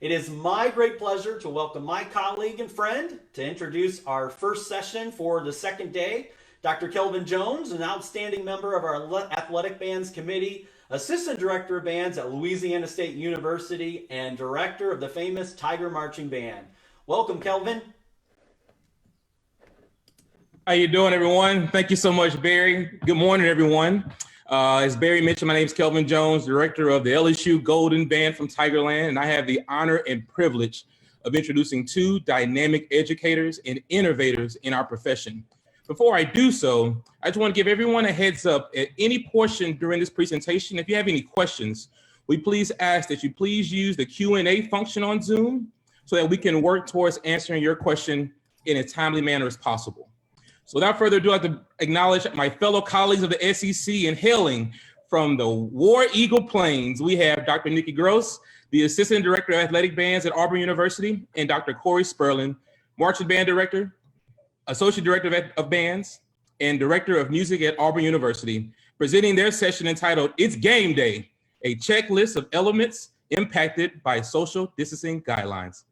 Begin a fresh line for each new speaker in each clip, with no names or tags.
It is my great pleasure to welcome my colleague and friend to introduce our first session for the second day, Dr. Kelvin Jones, an outstanding member of our Athletic Bands Committee, Assistant Director of Bands at Louisiana State University, and Director of the famous Tiger Marching Band. Welcome, Kelvin.
How you doing, everyone? Thank you so much, Barry. Good morning, everyone. As Barry mentioned, my name is Kelvin Jones, Director of the LSU Golden Band from Tigerland, and I have the honor and privilege of introducing two dynamic educators and innovators in our profession. Before I do so, I just want to give everyone a heads up at any portion during this presentation. If you have any questions, we please ask that you please use the Q&A function on Zoom so that we can work towards answering your question in a timely manner as possible. So without further ado, I'd like to acknowledge my fellow colleagues of the SEC, and hailing from the War Eagle Plains, we have Dr. Nikki, the Assistant Director of Athletic Bands at Auburn University, and Dr. Corey Spurlin, Marching Band Director, Associate Director of Bands, and Director of Music at Auburn University, presenting their session entitled, It's Game Day, a checklist of elements impacted by social distancing guidelines.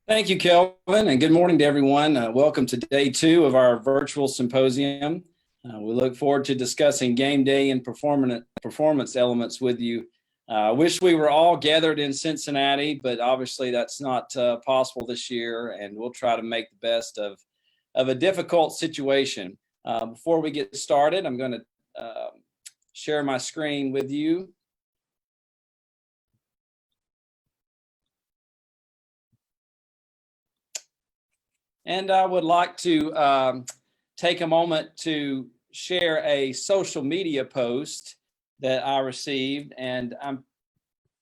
Thank you, Kelvin, and good morning to everyone. Welcome to day 2 of our virtual symposium. We look forward to discussing game day and performance elements with you. I wish we were all gathered in Cincinnati, but obviously that's not possible this year, and we'll try to make the best of a difficult situation. Before we get started, I'm going to share my screen with you. And I would like to take a moment to share a social media post that I received, and I'm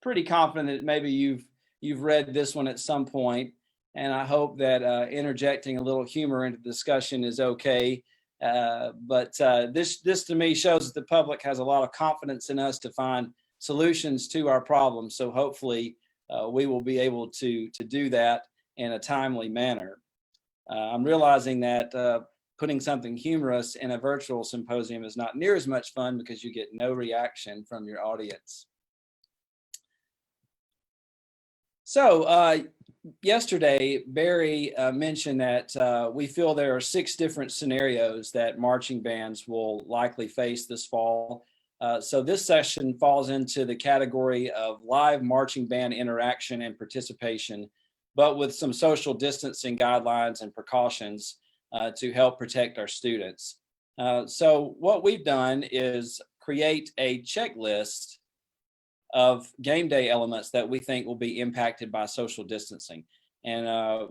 pretty confident that maybe you've read this one at some point, and I hope that interjecting a little humor into the discussion is okay. But this to me shows that the public has a lot of confidence in us to find solutions to our problems. So hopefully we will be able to do that in a timely manner. I'm realizing that putting something humorous in a virtual symposium is not near as much fun because you get no reaction from your audience. So yesterday, Barry mentioned that we feel there are 6 different scenarios that marching bands will likely face this fall. So this session falls into the category of live marching band interaction and participation, but with some social distancing guidelines and precautions to help protect our students. So what we've done is create a checklist of game day elements that we think will be impacted by social distancing. And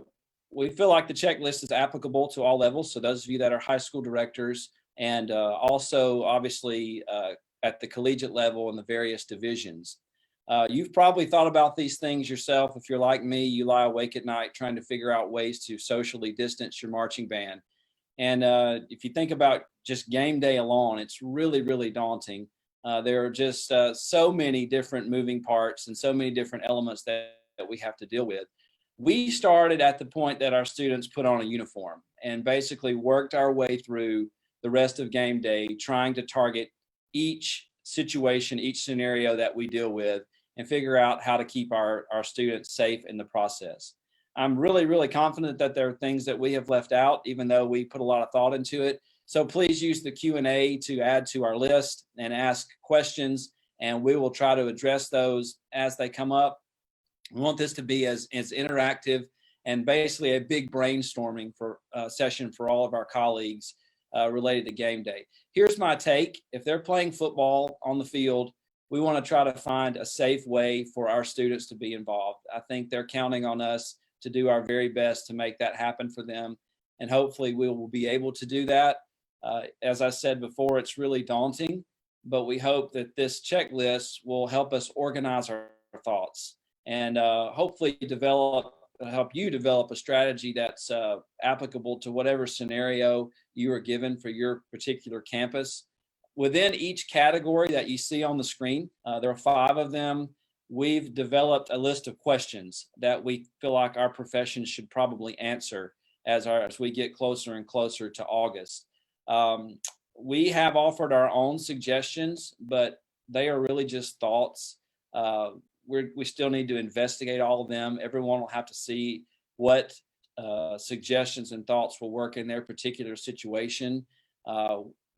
we feel like the checklist is applicable to all levels. So those of you that are high school directors, and also obviously at the collegiate level and the various divisions. You've probably thought about these things yourself. If you're like me, you lie awake at night trying to figure out ways to socially distance your marching band. And if you think about just game day alone, it's really, really daunting. There are just so many different moving parts and so many different elements that we have to deal with. We started at the point that our students put on a uniform and basically worked our way through the rest of game day, trying to target each situation, each scenario that we deal with, and figure out how to keep our students safe in the process. I'm really, really confident that there are things that we have left out, even though we put a lot of thought into it. So please use the Q&A to add to our list and ask questions, and we will try to address those as they come up. We want this to be as interactive and basically a big brainstorming session for all of our colleagues related to game day. Here's my take. If they're playing football on the field, we want to try to find a safe way for our students to be involved. I think they're counting on us to do our very best to make that happen for them. And hopefully we will be able to do that. As I said before, it's really daunting, but we hope that this checklist will help us organize our thoughts and hopefully help you develop a strategy that's applicable to whatever scenario you are given for your particular campus. Within each category that you see on the screen, there are 5 of them. We've developed a list of questions that we feel like our profession should probably answer as we get closer and closer to August. We have offered our own suggestions, but they are really just thoughts. we still need to investigate all of them. Everyone will have to see what suggestions and thoughts will work in their particular situation.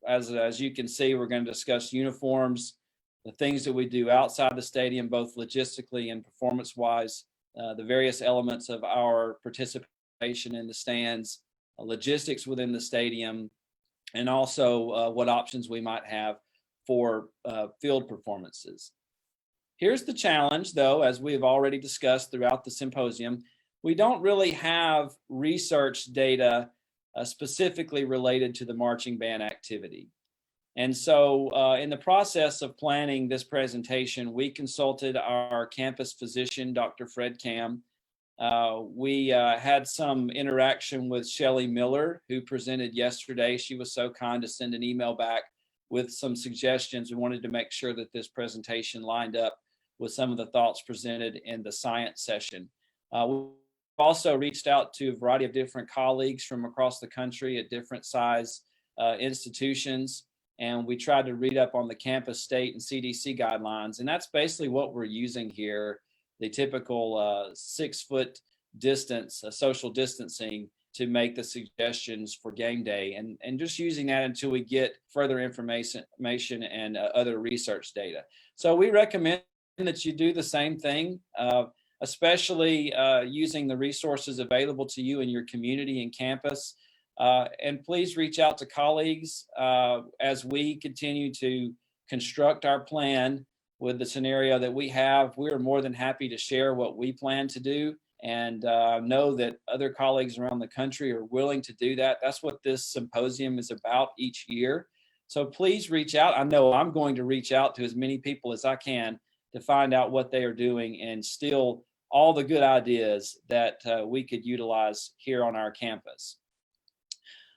As you can see, we're going to discuss uniforms, the things that we do outside the stadium, both logistically and performance-wise, the various elements of our participation in the stands, logistics within the stadium, and also what options we might have for field performances. Here's the challenge, though, as we've already discussed throughout the symposium, we don't really have research data specifically related to the marching band activity. And so in the process of planning this presentation, we consulted our campus physician, Dr. Fred Cam. We had some interaction with Shelley Miller, who presented yesterday. She was so kind to send an email back with some suggestions. We wanted to make sure that this presentation lined up with some of the thoughts presented in the science session. We also reached out to a variety of different colleagues from across the country at different size institutions. And we tried to read up on the campus, state, and CDC guidelines. And that's basically what we're using here, the typical 6 foot distance, social distancing, to make the suggestions for game day, and just using that until we get further information and other research data. So we recommend that you do the same thing, especially using the resources available to you in your community and campus. And please reach out to colleagues as we continue to construct our plan with the scenario that we have. We're more than happy to share what we plan to do, and know that other colleagues around the country are willing to do that. That's what this symposium is about each year. So please reach out. I know I'm going to reach out to as many people as I can to find out what they are doing and steal all the good ideas that we could utilize here on our campus.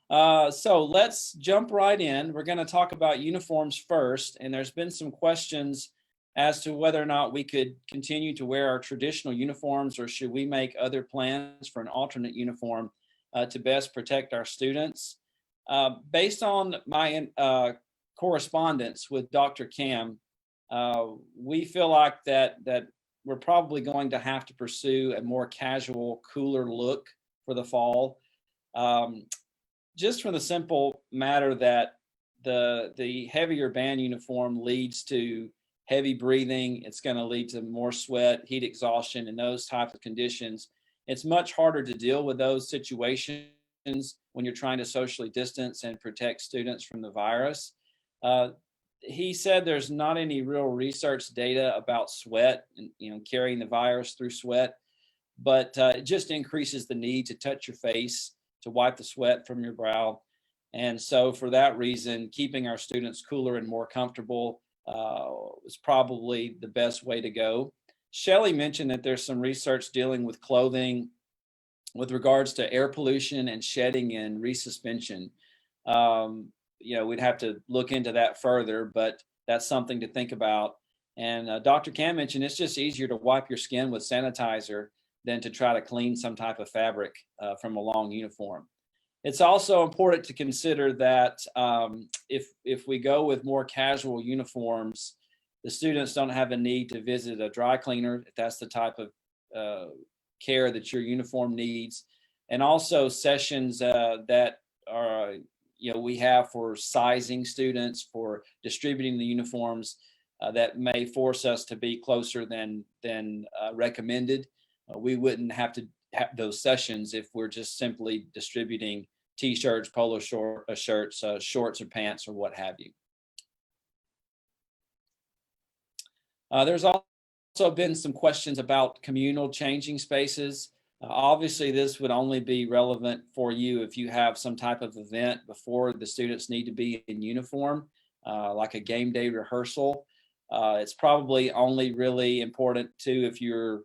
So let's jump right in. We're going to talk about uniforms first, and there's been some questions as to whether or not we could continue to wear our traditional uniforms, or should we make other plans for an alternate uniform to best protect our students. Based on my correspondence with Dr. Cam, we feel like that we're probably going to have to pursue a more casual, cooler look for the fall. Just for the simple matter that the heavier band uniform leads to heavy breathing. It's going to lead to more sweat, heat exhaustion, and those types of conditions. It's much harder to deal with those situations when you're trying to socially distance and protect students from the virus. He said there's not any real research data about sweat and carrying the virus through sweat, but it just increases the need to touch your face, to wipe the sweat from your brow. And so for that reason, keeping our students cooler and more comfortable is probably the best way to go. Shelley mentioned that there's some research dealing with clothing with regards to air pollution and shedding and resuspension. We'd have to look into that further, but that's something to think about. And Dr. Cam mentioned it's just easier to wipe your skin with sanitizer than to try to clean some type of fabric from a long uniform. It's also important to consider that if we go with more casual uniforms, the students don't have a need to visit a dry cleaner if that's the type of care that your uniform needs. And also sessions that are, we have for sizing students, for distributing the uniforms that may force us to be closer than recommended. We wouldn't have to have those sessions if we're just simply distributing T-shirts, polo shirts, shorts or pants or what have you. There's also been some questions about communal changing spaces. Obviously, this would only be relevant for you if you have some type of event before the students need to be in uniform, like a game day rehearsal. It's probably only really important too if you're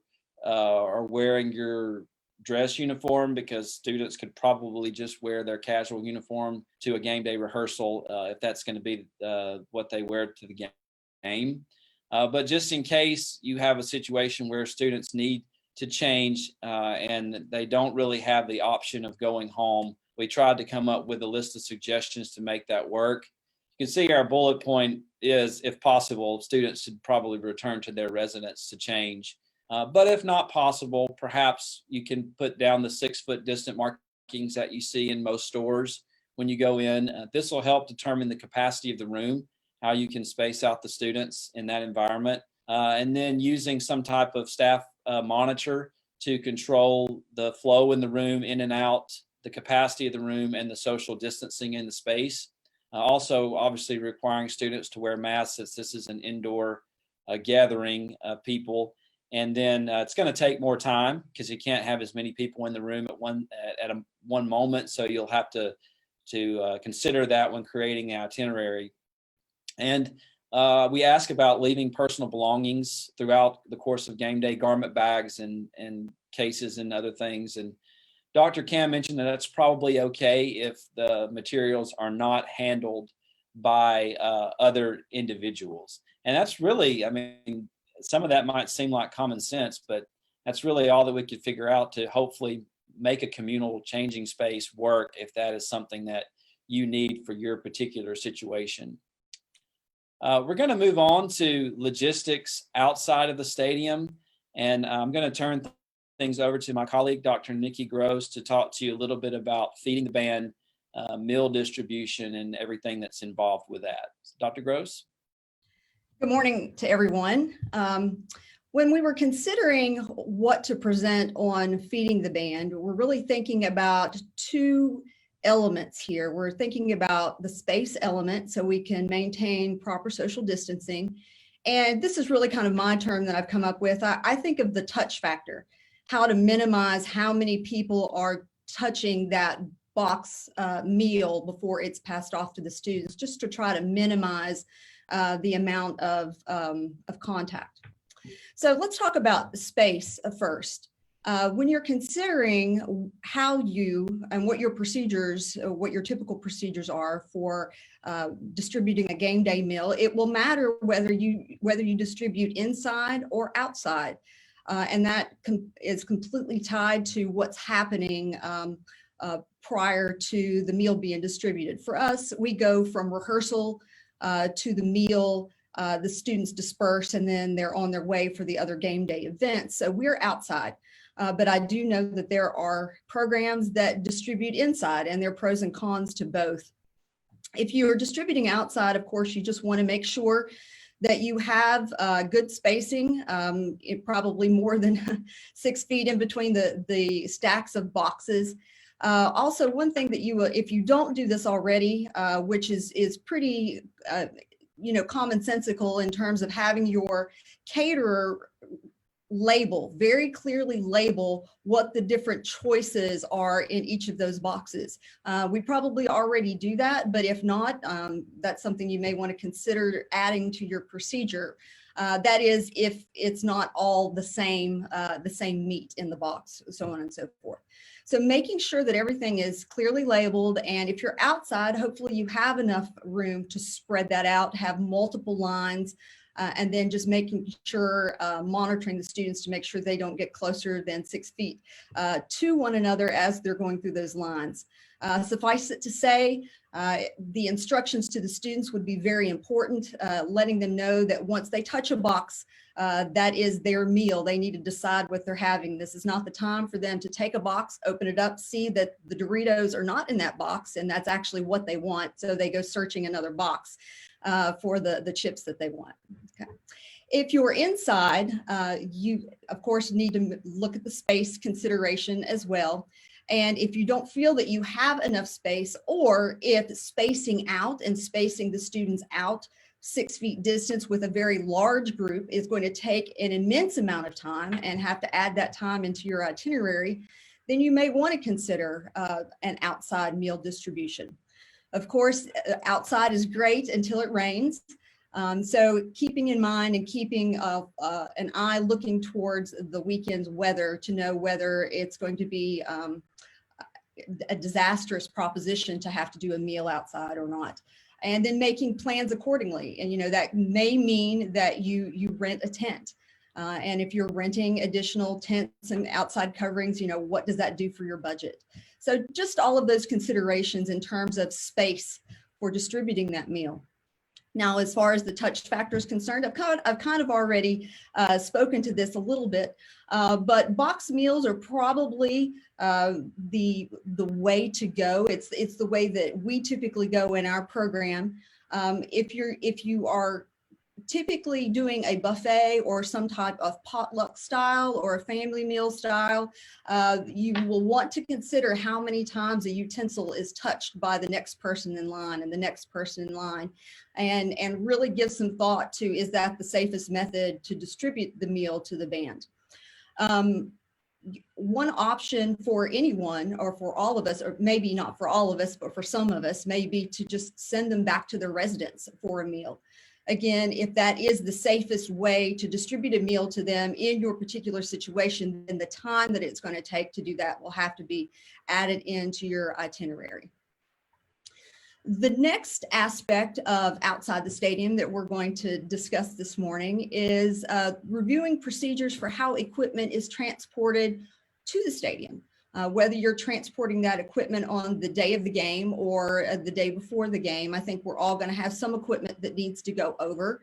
are wearing your dress uniform, because students could probably just wear their casual uniform to a game day rehearsal if that's going to be what they wear to the game. But just in case you have a situation where students need to change and they don't really have the option of going home, we tried to come up with a list of suggestions to make that work. You can see our bullet point is, if possible, students should probably return to their residence to change. But if not possible, perhaps you can put down the 6 foot distant markings that you see in most stores when you go in. This will help determine the capacity of the room, how you can space out the students in that environment. And then using some type of staff monitor to control the flow in the room, in and out, the capacity of the room, and the social distancing in the space. Also, obviously requiring students to wear masks, since this is an indoor gathering of people. And then it's going to take more time because you can't have as many people in the room at one moment. So you'll have to consider that when creating the itinerary. And we ask about leaving personal belongings throughout the course of game day, garment bags and cases and other things. And Dr. Cam mentioned that that's probably okay if the materials are not handled by other individuals. And that's really, I mean, some of that might seem like common sense, but that's really all that we could figure out to hopefully make a communal changing space work if that is something that you need for your particular situation. We're going to move on to logistics outside of the stadium, and I'm going to turn things over to my colleague, Dr. Nikki Gross, to talk to you a little bit about feeding the band, meal distribution, and everything that's involved with that. Dr. Gross?
Good morning to everyone. When we were considering what to present on feeding the band, we're really thinking about 2 elements here. We're thinking about the space element so we can maintain proper social distancing. And this is really kind of my term that I've come up with. I think of the touch factor, how to minimize how many people are touching that box meal before it's passed off to the students, just to try to minimize the amount of contact. So let's talk about space first. When you're considering how you and what your procedures, what your typical procedures are for distributing a game day meal, it will matter whether you distribute inside or outside. And that is completely tied to what's happening prior to the meal being distributed. For us, we go from rehearsal to the meal, the students disperse, and then they're on their way for the other game day events. So we're outside. But I do know that there are programs that distribute inside, and there are pros and cons to both. If you're distributing outside, of course, you just want to make sure that you have good spacing, probably more than 6 feet in between the stacks of boxes. Also, one thing that if you don't do this already, which is pretty, commonsensical in terms of having your caterer very clearly label what the different choices are in each of those boxes. We probably already do that, but if not, that's something you may want to consider adding to your procedure. That is, if it's not all the same meat in the box, so on and so forth. So making sure that everything is clearly labeled, and if you're outside, hopefully you have enough room to spread that out, have multiple lines, and then just making sure, monitoring the students to make sure they don't get closer than 6 feet to one another as they're going through those lines. Suffice it to say, the instructions to the students would be very important, letting them know that once they touch a box, that is their meal. They need to decide what they're having. This is not the time for them to take a box, open it up, see that the Doritos are not in that box, and that's actually what they want. So they go searching another box for the chips that they want. Okay. If you're inside, you of course need to look at the space consideration as well. And if you don't feel that you have enough space, or if spacing out and spacing the students out 6 feet distance with a very large group is going to take an immense amount of time and have to add that time into your itinerary, then you may want to consider an outside meal distribution. Of course, outside is great until it rains. So keeping in mind and keeping an eye looking towards the weekend's weather to know whether it's going to be a disastrous proposition to have to do a meal outside or not. And then making plans accordingly. And, that may mean that you rent a tent. And if you're renting additional tents and outside coverings, what does that do for your budget? So just all of those considerations in terms of space for distributing that meal. Now, as far as the touch factor is concerned, I've kind of already spoken to this a little bit, but box meals are probably the way to go. It's the way that we typically go in our program. If you are typically doing a buffet or some type of potluck style or a family meal style, you will want to consider how many times a utensil is touched by the next person in line and the next person in line, and really give some thought to, is that the safest method to distribute the meal to the band? One option for anyone, or for all of us, or maybe not for all of us, but for some of us, may be to just send them back to their residence for a meal. Again, if that is the safest way to distribute a meal to them in your particular situation, then the time that it's going to take to do that will have to be added into your itinerary. The next aspect of outside the stadium that we're going to discuss this morning is reviewing procedures for how equipment is transported to the stadium. Whether you're transporting that equipment on the day of the game or the day before the game, I think we're all going to have some equipment that needs to go over.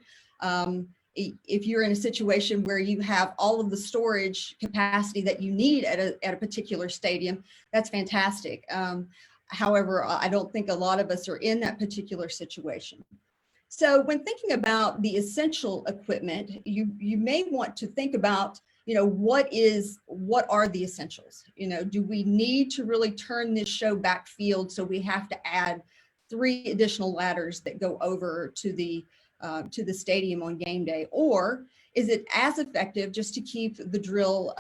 If you're in a situation where you have all of the storage capacity that you need at a particular stadium, that's fantastic. However, I don't think a lot of us are in that particular situation. So when thinking about the essential equipment, you may want to think about, what are the essentials? Do we need to really turn this show backfield so we have to add 3 additional ladders that go over to the stadium on game day? Or is it as effective just to keep the drill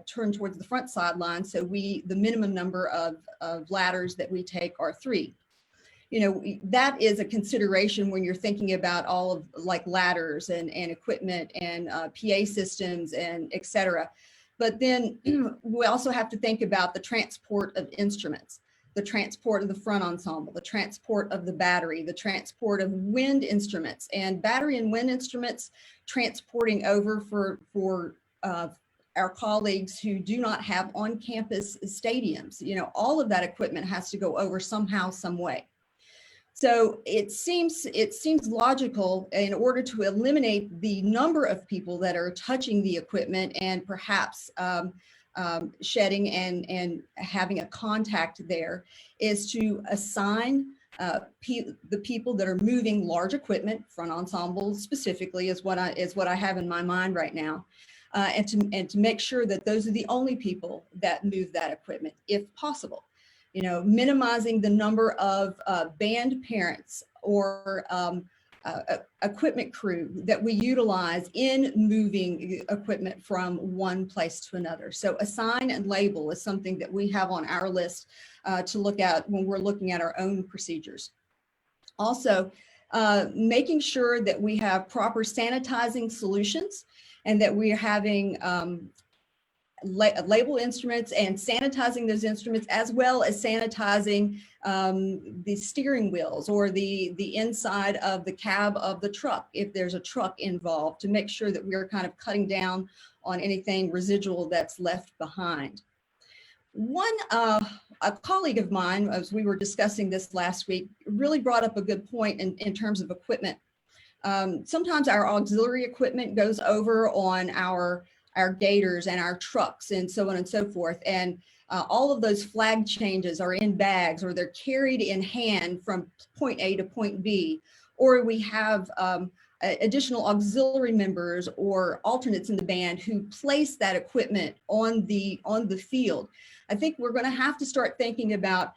turned towards the front sideline, so the minimum number of ladders that we take are 3? That is a consideration when you're thinking about all of like ladders and equipment and PA systems and et cetera. But then we also have to think about the transport of instruments, the transport of the front ensemble, the transport of the battery, the transport of wind instruments, and battery and wind instruments transporting over for our colleagues who do not have on-campus stadiums. All of that equipment has to go over somehow, some way. So it seems logical, in order to eliminate the number of people that are touching the equipment and perhaps shedding and having a contact there, is to assign the people that are moving large equipment, front ensemble specifically is what I have in my mind right now, and to make sure that those are the only people that move that equipment if possible. Minimizing the number of band parents or equipment crew that we utilize in moving equipment from one place to another. So assign and label is something that we have on our list to look at when we're looking at our own procedures. Also, making sure that we have proper sanitizing solutions and that we're having label instruments and sanitizing those instruments, as well as sanitizing the steering wheels or the inside of the cab of the truck, if there's a truck involved, to make sure that we're kind of cutting down on anything residual that's left behind. A colleague of mine, as we were discussing this last week, really brought up a good point in terms of equipment. Sometimes our auxiliary equipment goes over on our gators and our trucks and so on and so forth. And all of those flag changes are in bags, or they're carried in hand from point A to point B, or we have additional auxiliary members or alternates in the band who place that equipment on the field. I think we're going to have to start thinking about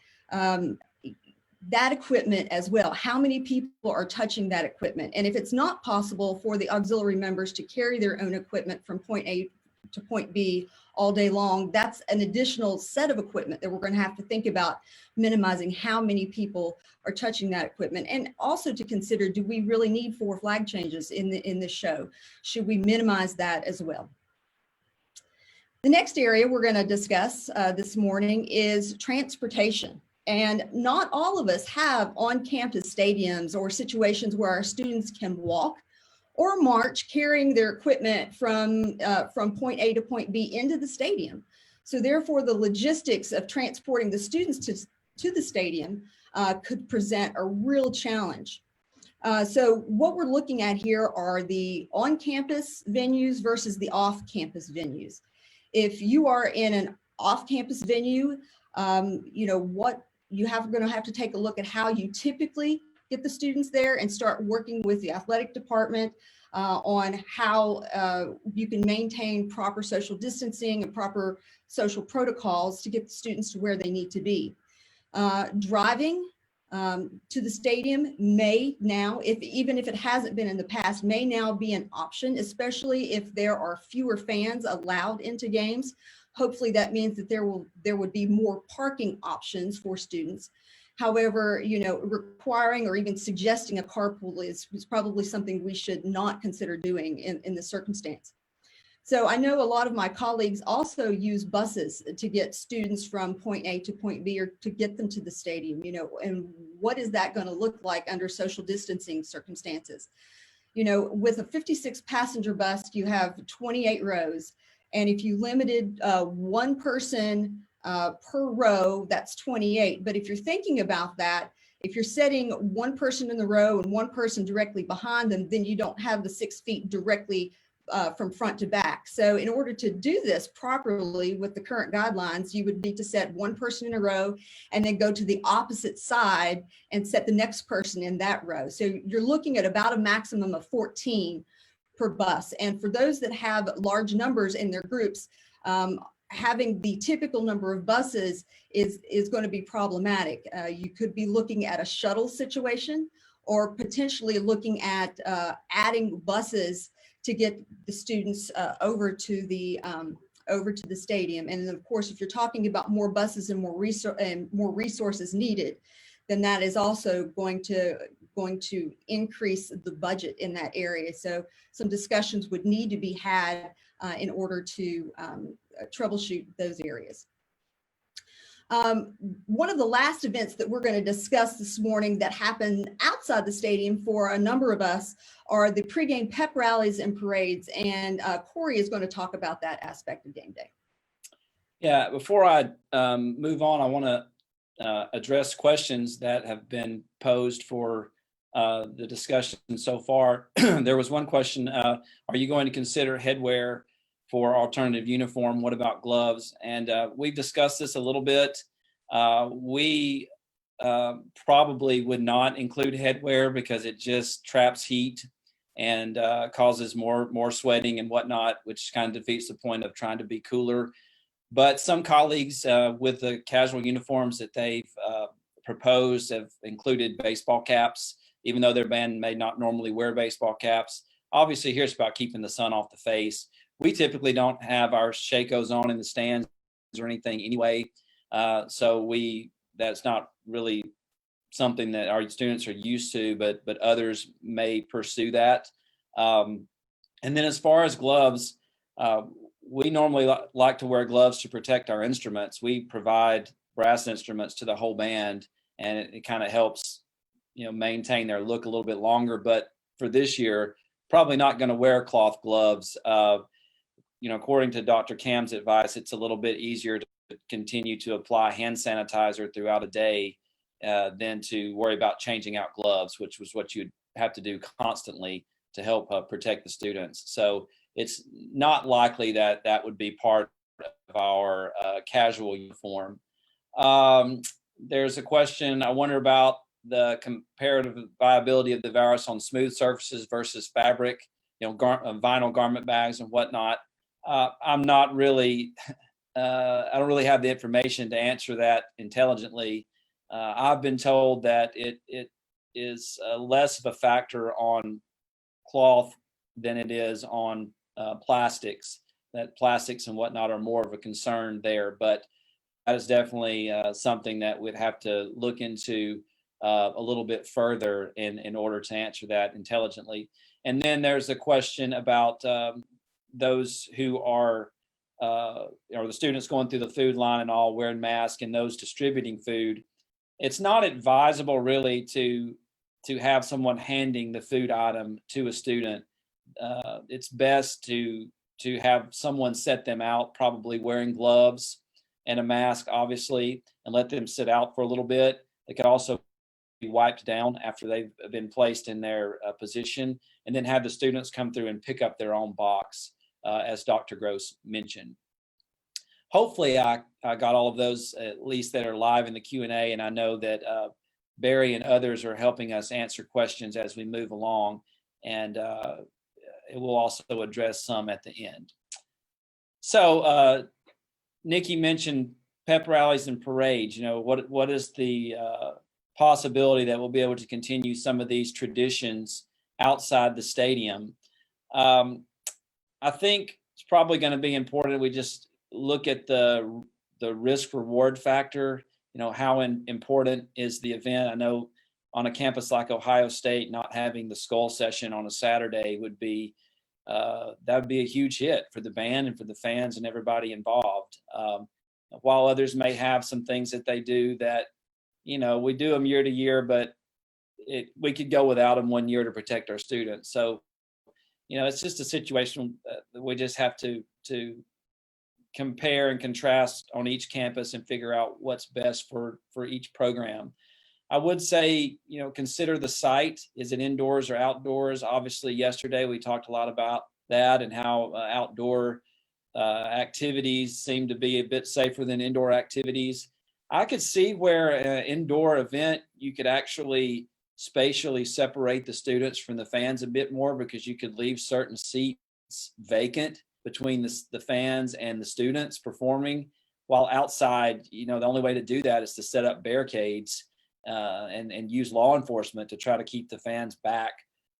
that equipment as well. How many people are touching that equipment? And if it's not possible for the auxiliary members to carry their own equipment from point A to point B all day long, that's an additional set of equipment that we're going to have to think about minimizing how many people are touching that equipment. And also to consider, do we really need 4 flag changes in this show? Should we minimize that as well? The next area we're going to discuss this morning is transportation. And not all of us have on-campus stadiums or situations where our students can walk or march carrying their equipment from point A to point B into the stadium. So therefore, the logistics of transporting the students to the stadium could present a real challenge. So what we're looking at here are the on-campus venues versus the off-campus venues. If you are in an off-campus venue, what you going to have to take a look at how you typically get the students there and start working with the athletic department on how you can maintain proper social distancing and proper social protocols to get the students to where they need to be. Driving to the stadium may now, even if it hasn't been in the past, may now be an option, especially if there are fewer fans allowed into games. Hopefully that means that there would be more parking options for students. However, requiring or even suggesting a carpool is probably something we should not consider doing in this circumstance. So I know a lot of my colleagues also use buses to get students from point A to point B or to get them to the stadium, and what is that going to look like under social distancing circumstances? With a 56 passenger bus, you have 28 rows. And if you limited one person per row, that's 28. But if you're thinking about that, if you're setting one person in the row and one person directly behind them, then you don't have the 6 feet directly from front to back. So in order to do this properly with the current guidelines, you would need to set one person in a row and then go to the opposite side and set the next person in that row. So you're looking at about a maximum of 14 per bus. And for those that have large numbers in their groups, having the typical number of buses is going to be problematic. You could be looking at a shuttle situation or potentially looking at adding buses to get the students over to the stadium. And of course, if you're talking about more buses and more resources needed, then that is also going to increase the budget in that area. So some discussions would need to be had in order to troubleshoot those areas. One of the last events that we're going to discuss this morning that happened outside the stadium for a number of us are the pregame pep rallies and parades. And Corey is going to talk about that aspect of game day.
Yeah, before I move on, I want to address questions that have been posed for the discussion so far. There was one question, are you going to consider headwear for alternative uniform? What about gloves? And we've discussed this a little bit. We probably would not include headwear because it just traps heat and causes more sweating and whatnot, which kind of defeats the point of trying to be cooler. But some colleagues with the casual uniforms that they've proposed have included baseball caps, even though their band may not normally wear baseball caps. Obviously, here it's about keeping the sun off the face. We typically don't have our shakos on in the stands or anything anyway. So that's not really something that our students are used to, but others may pursue that. And then as far as gloves, we normally like to wear gloves to protect our instruments. We provide brass instruments to the whole band, and it kind of helps, maintain their look a little bit longer. But for this year, probably not going to wear cloth gloves. According to Dr. Cam's advice, it's a little bit easier to continue to apply hand sanitizer throughout a day than to worry about changing out gloves, which was what you'd have to do constantly to help protect the students. So it's not likely that would be part of our casual uniform. There's a question, I wonder about the comparative viability of the virus on smooth surfaces versus fabric, vinyl garment bags and whatnot. I'm not really, I don't really have the information to answer that intelligently. I've been told that it is less of a factor on cloth than it is on plastics, that plastics and whatnot are more of a concern there. But that is definitely something that we'd have to look into a little bit further in order to answer that intelligently. And then there's a question about those who are the students going through the food line and all wearing masks and those distributing food. It's not advisable really to have someone handing the food item to a student. It's best to have someone set them out, probably wearing gloves and a mask, obviously, and let them sit out for a little bit. They could also wiped down after they've been placed in their position, and then have the students come through and pick up their own box, as Dr. Gross mentioned. Hopefully I got all of those, at least that are live in the Q&A, and I know that Barry and others are helping us answer questions as we move along, and it will also address some at the end. So Nikki mentioned pep rallies and parades. What is the possibility that we'll be able to continue some of these traditions outside the stadium? I think it's probably going to be important we just look at the risk reward factor. How important is the event? I know on a campus like Ohio State, not having the skull session on a Saturday would be that would be a huge hit for the band and for the fans and everybody involved. While others may have some things that they do that, we do them year to year, but we could go without them 1 year to protect our students. So, it's just a situation that we just have to compare and contrast on each campus and figure out what's best for each program. I would say, consider the site. Is it indoors or outdoors? Obviously, yesterday we talked a lot about that and how outdoor activities seem to be a bit safer than indoor activities. I could see where an indoor event, you could actually spatially separate the students from the fans a bit more, because you could leave certain seats vacant between the fans and the students performing, while outside, the only way to do that is to set up barricades and use law enforcement to try to keep the fans back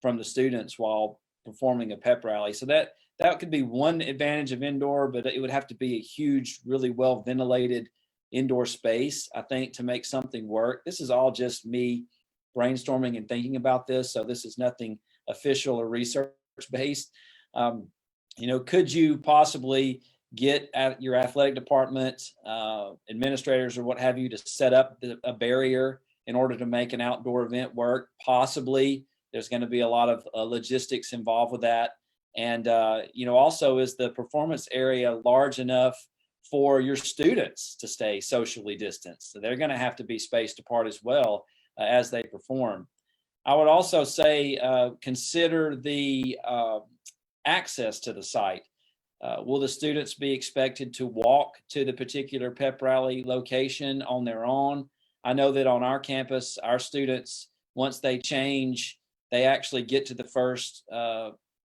from the students while performing a pep rally. So that could be one advantage of indoor, but it would have to be a huge, really well ventilated indoor space, I think, to make something work. This is all just me brainstorming and thinking about this, so this is nothing official or research based. Could you possibly get at your athletic department, administrators or what have you, to set up a barrier in order to make an outdoor event work? Possibly. There's going to be a lot of logistics involved with that. And, also, is the performance area large enough for your students to stay socially distanced? So they're going to have to be spaced apart as well as they perform. I would also say consider the access to the site. Will the students be expected to walk to the particular pep rally location on their own? I know that on our campus, our students, once they change, they actually get to the first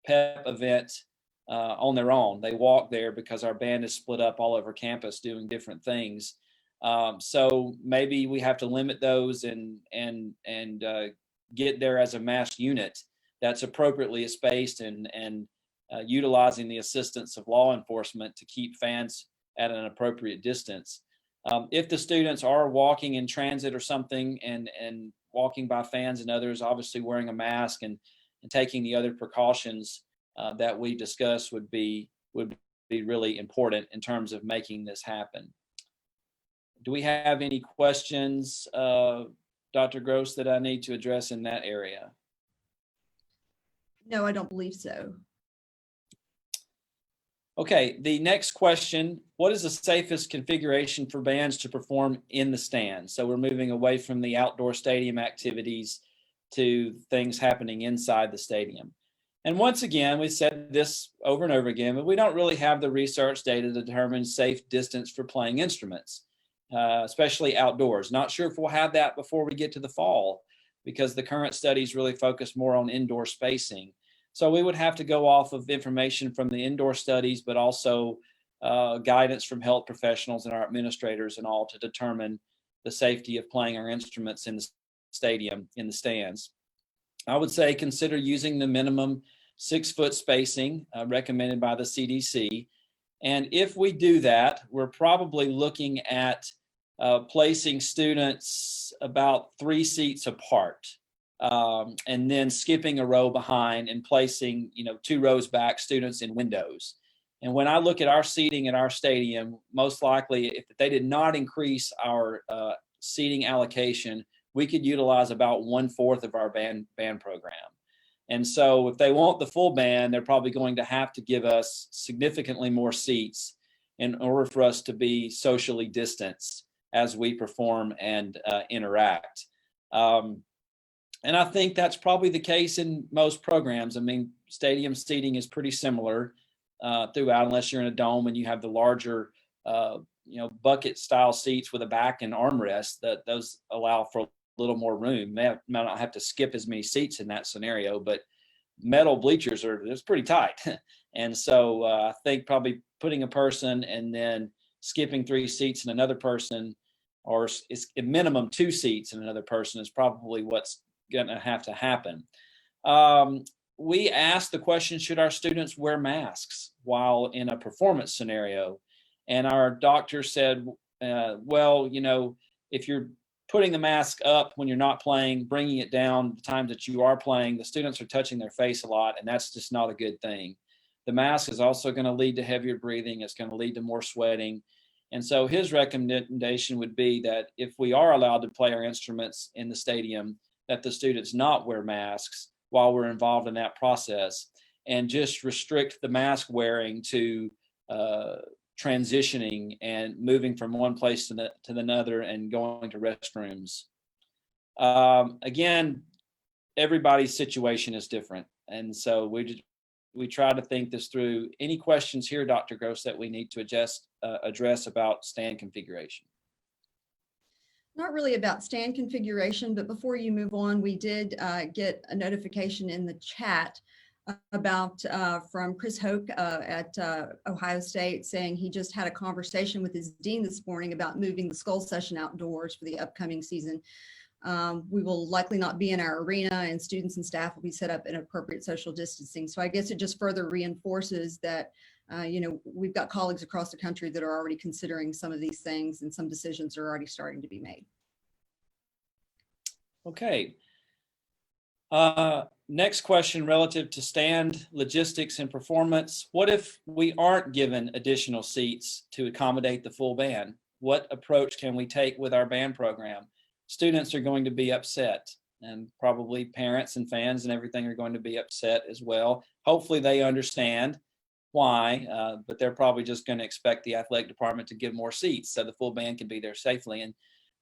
pep event on their own. They walk there because our band is split up all over campus doing different things. So maybe we have to limit those and get there as a mass unit that's appropriately spaced and utilizing the assistance of law enforcement to keep fans at an appropriate distance. If the students are walking in transit or something and walking by fans and others, obviously wearing a mask and taking the other precautions that we discussed would be really important in terms of making this happen. Do we have any questions, Dr. Gross, that I need to address in that area?
No, I don't believe so.
Okay, the next question, what is the safest configuration for bands to perform in the stands? So we're moving away from the outdoor stadium activities to things happening inside the stadium. And once again, we said this over and over again, but we don't really have the research data to determine safe distance for playing instruments, especially outdoors. Not sure if we'll have that before we get to the fall, because the current studies really focus more on indoor spacing. So we would have to go off of information from the indoor studies, but also guidance from health professionals and our administrators and all to determine the safety of playing our instruments in the stadium, in the stands. I would say consider using the minimum 6-foot spacing recommended by the CDC. And if we do that, we're probably looking at placing students about 3 seats apart. And then skipping a row behind and placing, 2 rows back students in windows. And when I look at our seating at our stadium, most likely if they did not increase our seating allocation, we could utilize about 1/4 of our band program. And so if they want the full band, they're probably going to have to give us significantly more seats in order for us to be socially distanced as we perform and interact. And I think that's probably the case in most programs. I mean, stadium seating is pretty similar throughout, unless you're in a dome and you have the larger, bucket style seats with a back and armrest. That those allow for a little more room. They might not have to skip as many seats in that scenario, but metal bleachers it's pretty tight. And so I think probably putting a person and then skipping 3 seats and another person, or it's a minimum 2 seats and another person, is probably what's going to have to happen. We asked the question, should our students wear masks while in a performance scenario? And our doctor said, well, if you're putting the mask up when you're not playing, bringing it down the times that you are playing, the students are touching their face a lot, and that's just not a good thing. The mask is also going to lead to heavier breathing. It's going to lead to more sweating. And so his recommendation would be that if we are allowed to play our instruments in the stadium, that the students not wear masks while we're involved in that process, and just restrict the mask wearing to transitioning and moving from one place to another and going to restrooms. Again, everybody's situation is different. And so we try to think this through. Any questions here, Dr. Gross, that we need to address about stand configuration?
Not really about stand configuration, but before you move on, we did get a notification in the chat about from Chris Hoke at Ohio State, saying he just had a conversation with his dean this morning about moving the skull session outdoors for the upcoming season. We will likely not be in our arena, and students and staff will be set up in appropriate social distancing. So I guess it just further reinforces that we've got colleagues across the country that are already considering some of these things, and some decisions are already starting to be made.
Okay. Next question relative to stand logistics and performance. What if we aren't given additional seats to accommodate the full band? What approach can we take with our band program? Students are going to be upset, and probably parents and fans and everything are going to be upset as well. Hopefully they understand why, but they're probably just going to expect the athletic department to give more seats so the full band can be there safely, and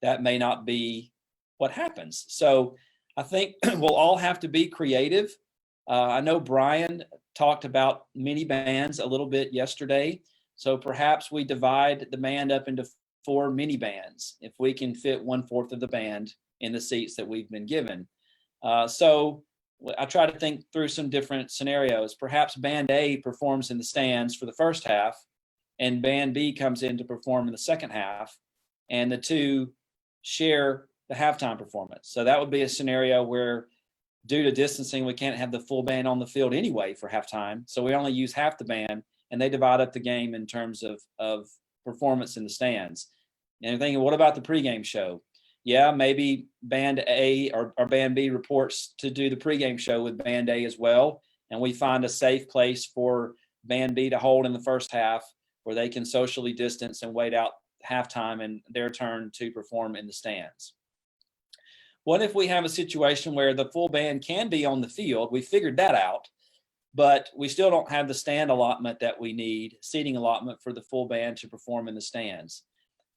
that may not be what happens. So I think we'll all have to be creative. I know Brian talked about mini bands a little bit yesterday, so perhaps we divide the band up into 4 mini bands if we can fit 1/4 of the band in the seats that we've been given. So I try to think through some different scenarios. Perhaps band A performs in the stands for the first half, and band B comes in to perform in the second half, and the two share the halftime performance. So that would be a scenario where, due to distancing, we can't have the full band on the field anyway for halftime. So we only use half the band, and they divide up the game in terms of performance in the stands. And I'm thinking, what about the pregame show? Yeah, maybe band A or band B reports to do the pregame show with band A as well. And we find a safe place for band B to hold in the first half, where they can socially distance and wait out halftime and their turn to perform in the stands. What if we have a situation where the full band can be on the field? We figured that out, but we still don't have the stand allotment that we need, seating allotment for the full band to perform in the stands.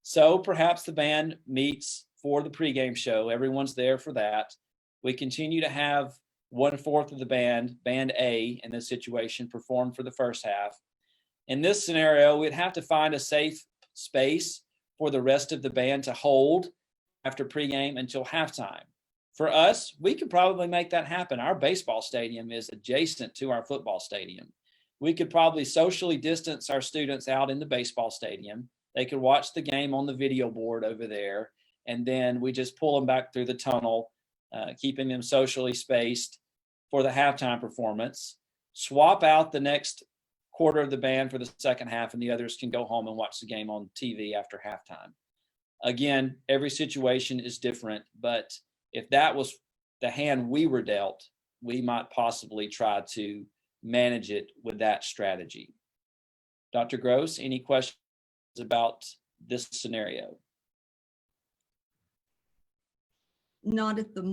So perhaps the band meets for the pregame show. Everyone's there for that. We continue to have 1/4 of the band, band A in this situation, perform for the first half. In this scenario, we'd have to find a safe space for the rest of the band to hold after pregame until halftime. For us, we could probably make that happen. Our baseball stadium is adjacent to our football stadium. We could probably socially distance our students out in the baseball stadium. They could watch the game on the video board over there, and then we just pull them back through the tunnel, keeping them socially spaced for the halftime performance. Swap out the next 1/4 of the band for the second half, and the others can go home and watch the game on TV after halftime. Again, every situation is different, but if that was the hand we were dealt, we might possibly try to manage it with that strategy. Dr. Gross, any questions about this scenario?
Not at the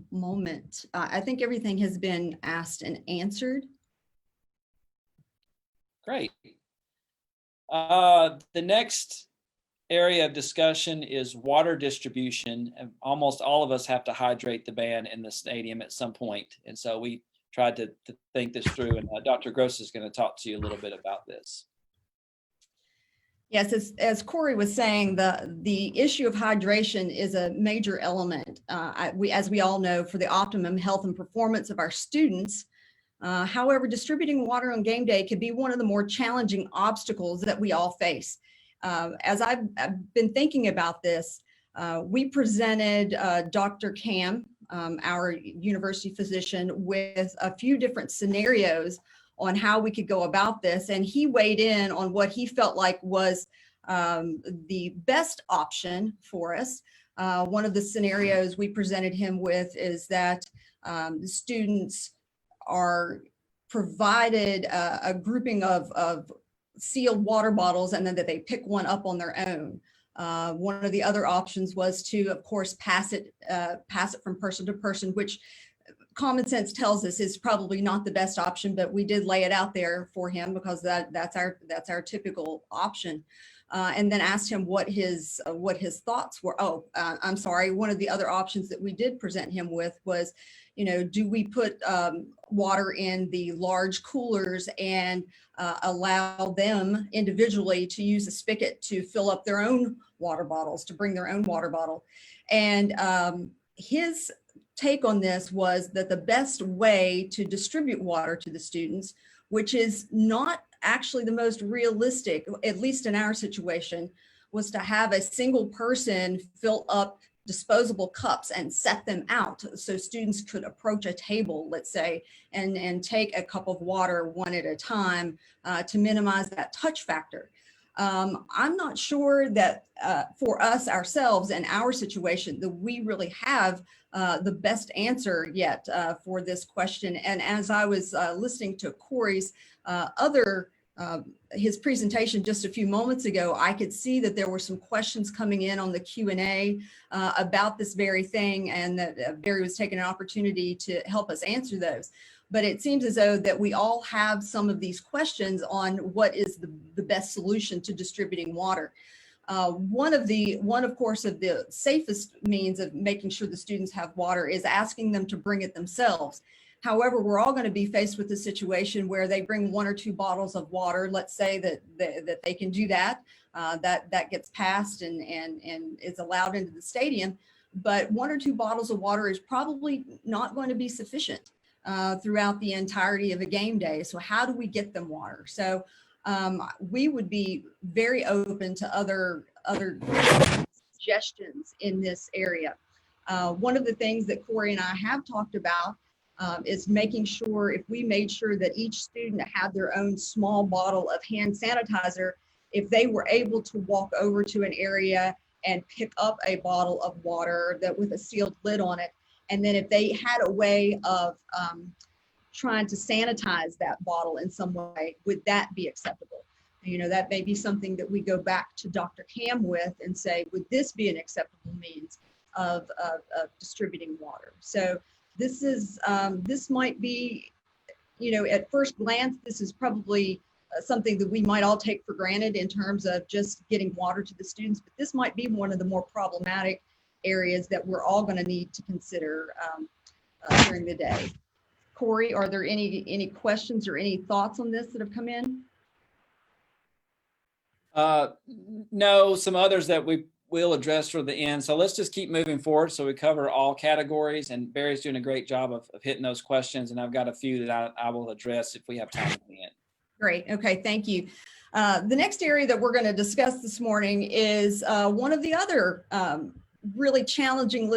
moment. I think everything has been asked and answered.
Great. The next area of discussion is water distribution. And almost all of us have to hydrate the band in the stadium at some point. And so we tried to think this through, and Dr. Gross is going to talk to you a little bit about this.
Yes, as Corey was saying, the issue of hydration is a major element. As we all know, for the optimum health and performance of our students. However, distributing water on game day can be one of the more challenging obstacles that we all face. As I've been thinking about this, we presented Dr. Cam, our university physician, with a few different scenarios on how we could go about this. And he weighed in on what he felt like was the best option for us. One of the scenarios we presented him with is that the students are provided a grouping of sealed water bottles, and then that they pick one up on their own. One of the other options was to, of course, pass it from person to person, which common sense tells us is probably not the best option, but we did lay it out there for him because that's our typical option. And then asked him what his thoughts were. I'm sorry. One of the other options that we did present him with was, do we put water in the large coolers and allow them individually to use a spigot to fill up their own water bottles, to bring their own water bottle? And his take on this was that the best way to distribute water to the students, which is not actually the most realistic, at least in our situation, was to have a single person fill up disposable cups and set them out so students could approach a table, let's say, and take a cup of water one at a time to minimize that touch factor. I'm not sure that for us ourselves and our situation that we really have the best answer yet for this question. And as I was listening to Corey's his presentation just a few moments ago, I could see that there were some questions coming in on the Q&A about this very thing, and that Barry was taking an opportunity to help us answer those. But it seems as though that we all have some of these questions on what is the best solution to distributing water. One of course of the safest means of making sure the students have water is asking them to bring it themselves. However, we're all going to be faced with a situation where they bring 1 or 2 bottles of water. Let's say that they can do that. That gets passed and is allowed into the stadium. But 1 or 2 bottles of water is probably not going to be sufficient throughout the entirety of a game day. So how do we get them water? So we would be very open to other suggestions in this area. One of the things that Corey and I have talked about is making sure, if we made sure that each student had their own small bottle of hand sanitizer, if they were able to walk over to an area and pick up a bottle of water that with a sealed lid on it, and then if they had a way of trying to sanitize that bottle in some way, would that be acceptable? That may be something that we go back to Dr. Cam with and say, would this be an acceptable means of distributing water? So this might be, at first glance, this is probably something that we might all take for granted in terms of just getting water to the students, but this might be one of the more problematic areas that we're all going to need to consider during the day. Corey, are there any questions or any thoughts on this that have come in?
No, some others that we'll address for the end. So let's just keep moving forward so we cover all categories, and Barry's doing a great job of hitting those questions, and I've got a few that I will address if we have time at the end.
Great. Okay, thank you. The next area that we're going to discuss this morning is one of the other really challenging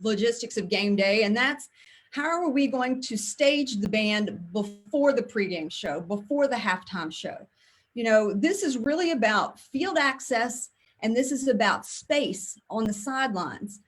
logistics of game day, and that's how are we going to stage the band before the pregame show, before the halftime show? This is really about field access, and this is about space on the sidelines.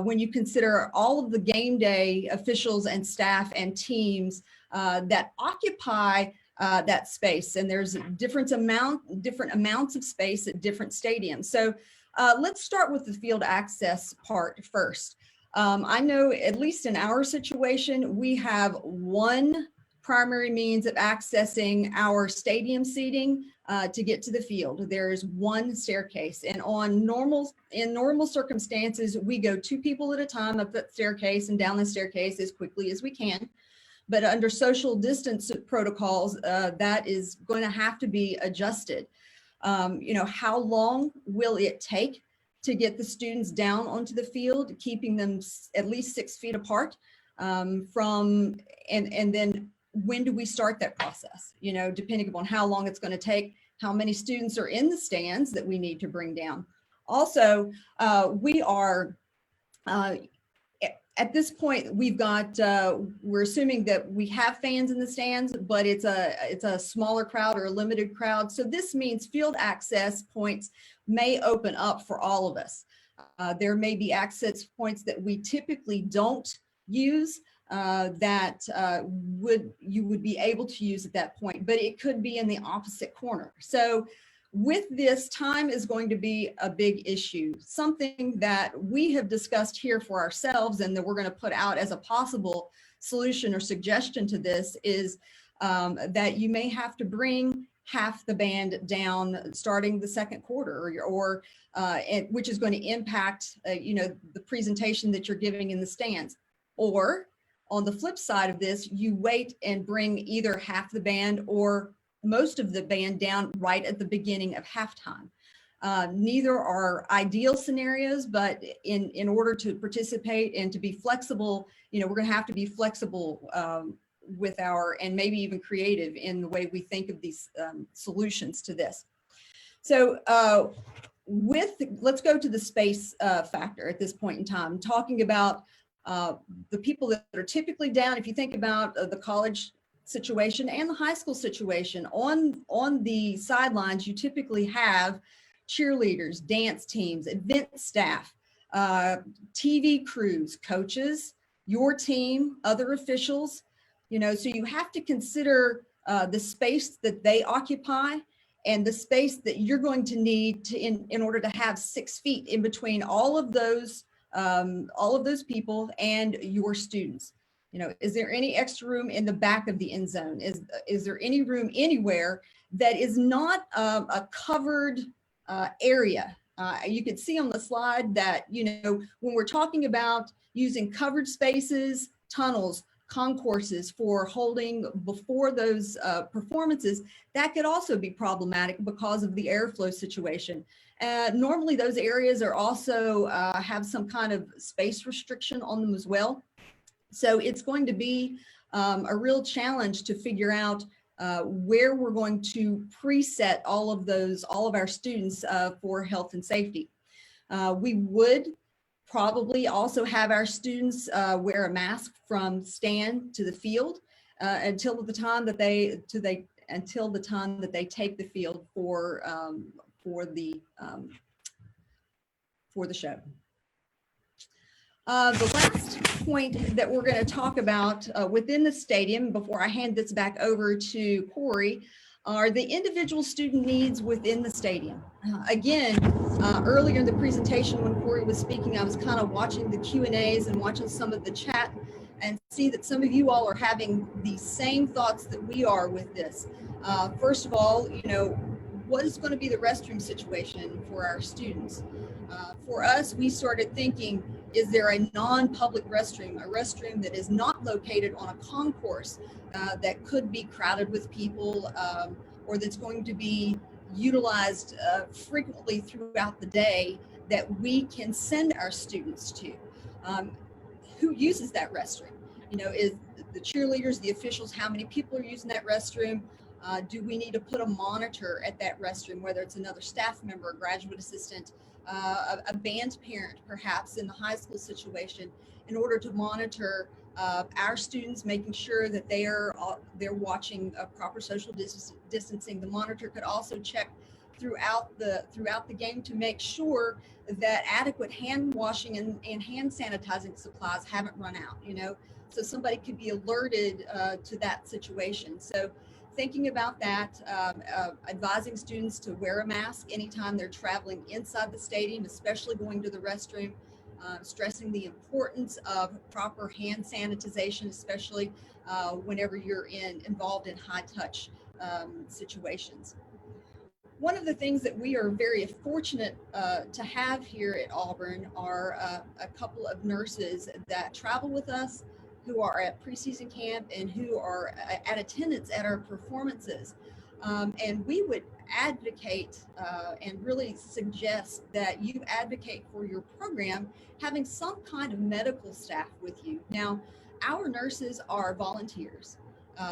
When you consider all of the game day officials and staff and teams that occupy that space, and there's different amounts of space at different stadiums. So let's start with the field access part first. I know, at least in our situation, we have one primary means of accessing our stadium seating to get to the field. There is one staircase, and in normal circumstances, we go 2 people at a time up that staircase and down the staircase as quickly as we can. But under social distance protocols, that is going to have to be adjusted. How long will it take to get the students down onto the field, keeping them at least 6 feet apart and then when do we start that process? Depending upon how long it's going to take, how many students are in the stands that we need to bring down. Also, we are, at this point, we're assuming that we have fans in the stands, but it's a smaller crowd or a limited crowd. So this means field access points may open up for all of us. There may be access points that we typically don't use that you would be able to use at that point, but it could be in the opposite corner. So with this, time is going to be a big issue. Something that we have discussed here for ourselves and that we're going to put out as a possible solution or suggestion to this is that you may have to bring half the band down starting the second quarter, which is going to impact the presentation that you're giving in the stands. Or on the flip side of this, you wait and bring either half the band or most of the band down right at the beginning of halftime. Neither are ideal scenarios, but in order to participate and to be flexible, we're going to have to be flexible and maybe even creative in the way we think of these solutions to this. So let's go to the space factor at this point in time, talking about the people that are typically down. If you think about the college situation and the high school situation, on the sidelines, you typically have cheerleaders, dance teams, event staff, TV crews, coaches, your team, other officials, so you have to consider the space that they occupy and the space that you're going to need in order to have 6 feet in between all of those people and your students. Is there any extra room in the back of the end zone? Is there any room anywhere that is not a covered area? You can see on the slide that, when we're talking about using covered spaces, tunnels, concourses for holding before those performances, that could also be problematic because of the airflow situation. Normally those areas are also have some kind of space restriction on them as well. So it's going to be a real challenge to figure out where we're going to preset all of our students for health and safety. We would probably also have our students wear a mask from stand to the field until the time that they take the field for the show. The last point that we're going to talk about within the stadium, before I hand this back over to Corey, are the individual student needs within the stadium. Again, earlier in the presentation when Corey was speaking, I was kind of watching the Q&As and watching some of the chat and see that some of you all are having the same thoughts that we are with this. First of all, what is going to be the restroom situation for our students? For us, we started thinking, is there a non-public restroom, a restroom that is not located on a concourse that could be crowded with people or that's going to be utilized frequently throughout the day that we can send our students to? Who uses that restroom? Is the cheerleaders, the officials, how many people are using that restroom? Do we need to put a monitor at that restroom, whether it's another staff member, a graduate assistant, a band parent, perhaps in the high school situation, in order to monitor our students, making sure that they're watching proper social distancing. The monitor could also check throughout the game to make sure that adequate hand washing and hand sanitizing supplies haven't run out. So somebody could be alerted to that situation. So thinking about that, advising students to wear a mask anytime they're traveling inside the stadium, especially going to the restroom, stressing the importance of proper hand sanitization, especially whenever you're involved in high touch situations. One of the things that we are very fortunate to have here at Auburn are a couple of nurses that travel with us, who are at preseason camp and who are at attendance at our performances. And we would advocate and really suggest that you advocate for your program having some kind of medical staff with you. Now, our nurses are volunteers.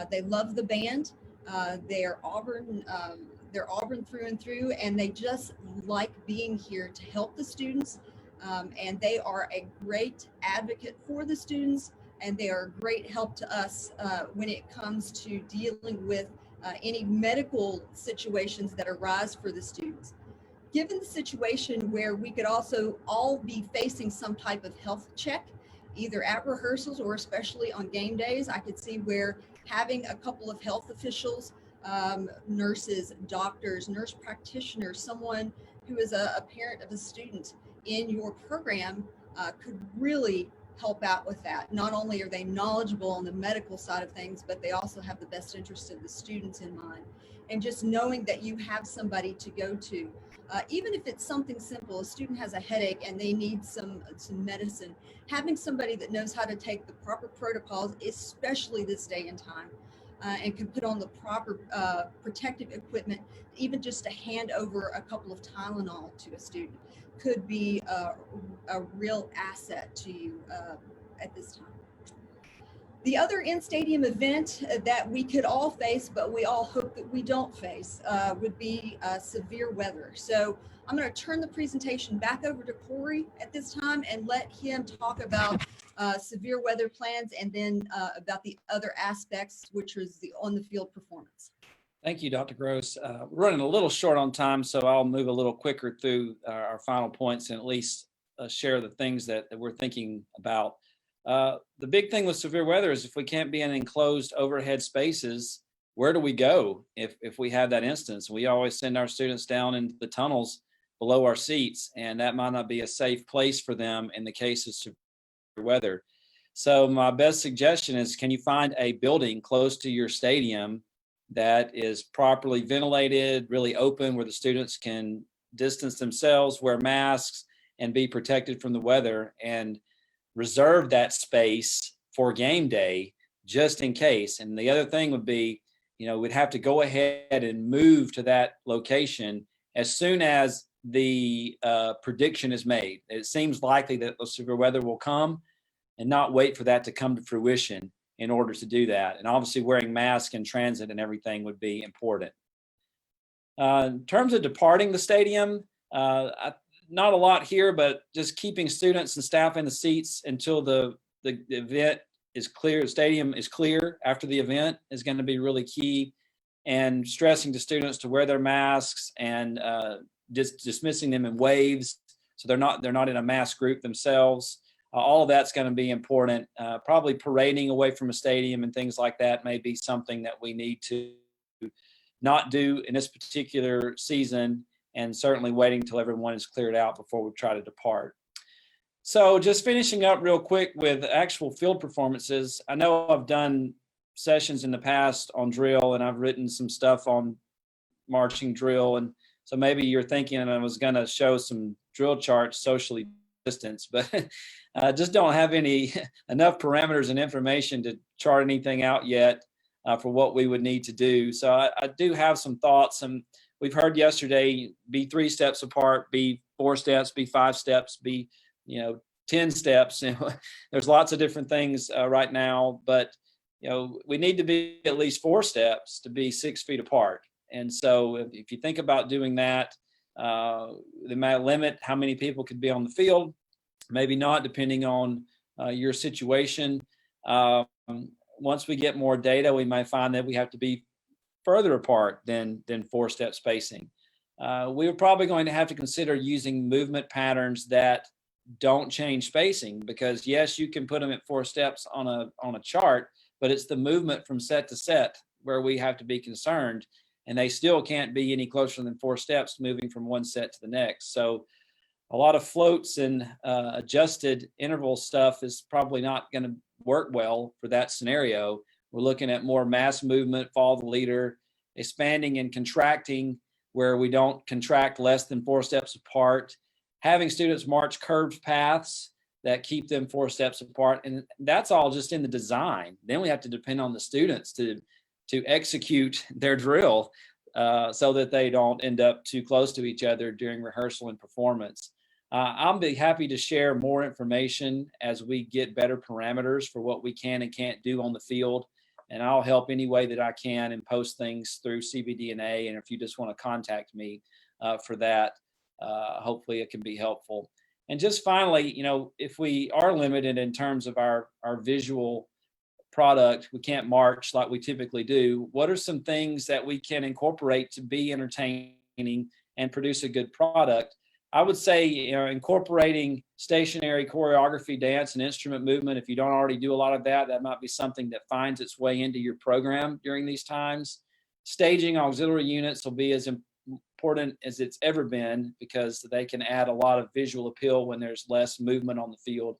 They love the band. They're Auburn through and through, and they just like being here to help the students. And they are a great advocate for the students, and they are a great help to us when it comes to dealing with any medical situations that arise for the students. Given the situation where we could also all be facing some type of health check, either at rehearsals or especially on game days, I could see where having a couple of health officials, nurses, doctors, nurse practitioners, someone who is a parent of a student in your program could really help out with that. Not only are they knowledgeable on the medical side of things, but they also have the best interest of the students in mind. And just knowing that you have somebody to go to, even if it's something simple, a student has a headache and they need some medicine, having somebody that knows how to take the proper protocols, especially this day and time, and can put on the proper protective equipment, even just to hand over a couple of Tylenol to a student, could be a real asset to you at this time. The other in-stadium event that we could all face, but we all hope that we don't face, would be severe weather. So I'm going to turn the presentation back over to Corey at this time and let him talk about severe weather plans, and then about the other aspects, which is the on-the-field performance.
Thank you, Dr. Gross. We're running a little short on time, so I'll move a little quicker through our final points and at least share the things that we're thinking about. The big thing with severe weather is if we can't be in enclosed overhead spaces, where do we go if we have that instance? We always send our students down into the tunnels below our seats, and that might not be a safe place for them in the case of severe weather. So my best suggestion is, can you find a building close to your stadium that is properly ventilated, really open, where the students can distance themselves, wear masks, and be protected from the weather, and reserve that space for game day just in case. And the other thing would be, we'd have to go ahead and move to that location as soon as the prediction is made. It seems likely that the severe weather will come, and not wait for that to come to fruition in order to do that. And obviously wearing masks in transit and everything would be important. In terms of departing the stadium, not a lot here, but just keeping students and staff in the seats until the event is clear, the stadium is clear after the event is going to be really key, and stressing to students to wear their masks and just dismissing them in waves so they're not in a mass group themselves. All of that's going to be important. Probably parading away from a stadium and things like that may be something that we need to not do in this particular season, and certainly waiting until everyone is cleared out before we try to depart. So just finishing up real quick with actual field performances. I know I've done sessions in the past on drill, and I've written some stuff on marching drill, and so maybe you're thinking I was going to show some drill charts socially distanced, but just don't have enough parameters and information to chart anything out yet for what we would need to do. So I do have some thoughts, and we've heard yesterday, be 3 steps apart, be 4 steps, be 5 steps, be 10 steps. There's lots of different things right now, but we need to be at least 4 steps to be 6 feet apart. And so if you think about doing that, they might limit how many people could be on the field, maybe not, depending on your situation. Once we get more data, we might find that we have to be further apart than 4-step spacing. We're probably going to have to consider using movement patterns that don't change spacing, because yes, you can put them at 4 steps on a chart, but it's the movement from set to set where we have to be concerned, and they still can't be any closer than 4 steps moving from one set to the next. So a lot of floats and adjusted interval stuff is probably not going to work well for that scenario. We're looking at more mass movement, follow the leader, expanding and contracting where we don't contract less than 4 steps apart, having students march curved paths that keep them 4 steps apart. And that's all just in the design. Then we have to depend on the students to execute their drill so that they don't end up too close to each other during rehearsal and performance. I'll be happy to share more information as we get better parameters for what we can and can't do on the field. And I'll help any way that I can and post things through CBDNA. And if you just want to contact me for that, hopefully it can be helpful. And just finally, if we are limited in terms of our visual product, we can't march like we typically do. What are some things that we can incorporate to be entertaining and produce a good product? I would say, incorporating stationary choreography, dance, and instrument movement. If you don't already do a lot of that, that might be something that finds its way into your program during these times. Staging auxiliary units will be as important as it's ever been because they can add a lot of visual appeal when there's less movement on the field.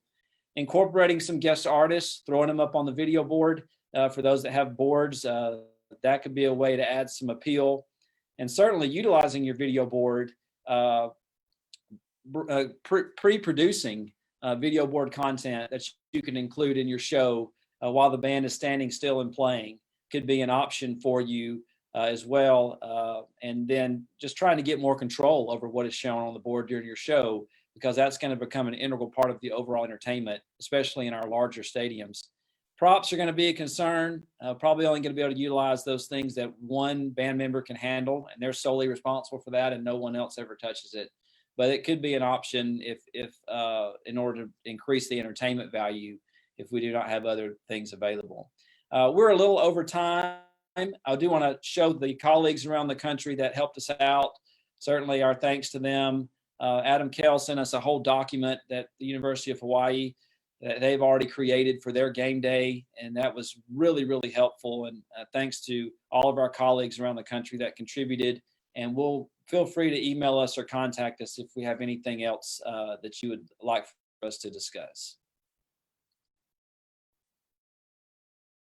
Incorporating some guest artists, throwing them up on the video board for those that have boards, that could be a way to add some appeal. And certainly utilizing your video board, pre-producing video board content that you can include in your show while the band is standing still and playing could be an option for you as well. And then just trying to get more control over what is shown on the board during your show, because that's going to become an integral part of the overall entertainment, especially in our larger stadiums. Props are going to be a concern, probably only going to be able to utilize those things that one band member can handle, and they're solely responsible for that and no one else ever touches it. But it could be an option if in order to increase the entertainment value, if we do not have other things available. We're a little over time. I do want to show the colleagues around the country that helped us out. Certainly our thanks to them. Adam Kell sent us a whole document that the University of Hawaii that they've already created for their game day. And that was really, really helpful. And thanks to all of our colleagues around the country that contributed. And we'll feel free to email us or contact us if we have anything else that you would like for us to discuss.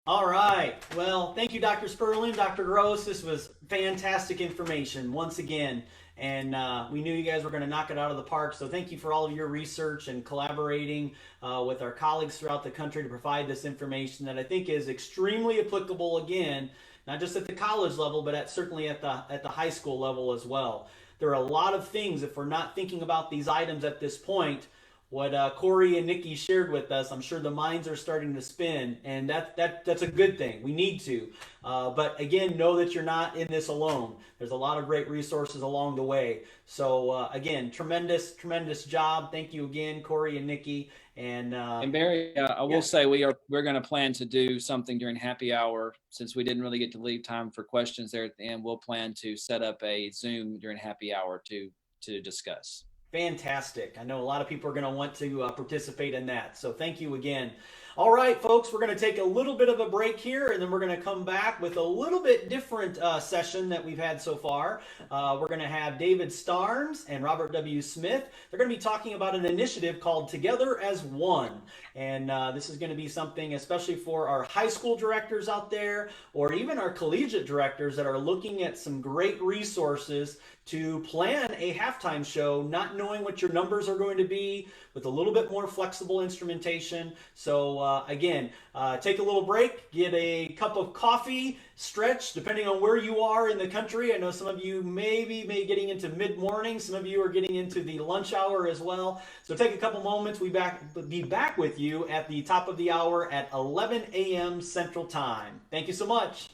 All right. Well, thank you, Dr. Spurlin, Dr. Gross. This was fantastic information once again. And we knew you guys were going to knock it out of the park. So thank you for all of your research and collaborating with our colleagues throughout the country to provide this information that I think is extremely applicable, again, not just at the college level, but certainly at the high school level as well. There are a lot of things, if we're not thinking about these items at this point, what Corey and Nikki shared with us, I'm sure the minds are starting to spin, and that's a good thing. We need to. But again, know that you're not in this alone. There's a lot of great resources along the way. So again, tremendous job. Thank you again, Corey and Nikki. And
Barry, I will say we're going to plan to do something during happy hour, since we didn't really get to leave time for questions there at the end. We'll plan to set up a Zoom during happy hour to discuss.
Fantastic. I know a lot of people are going to want to participate in that. So thank you again. All right, folks, we're going to take a little bit of a break here, and then we're going to come back with a little bit different session that we've had so far. We're going to have David Starnes and Robert W. Smith. They're going to be talking about an initiative called Together as One. And this is going to be something especially for our high school directors out there, or even our collegiate directors that are looking at some great resources to plan a halftime show, not knowing what your numbers are going to be, with a little bit more flexible instrumentation. So again, take a little break, get a cup of coffee, stretch, depending on where you are in the country. I know some of you may getting into mid-morning. Some of you are getting into the lunch hour as well. So take a couple moments. We'll be back with you at the top of the hour at 11 a.m. Central Time. Thank you so much.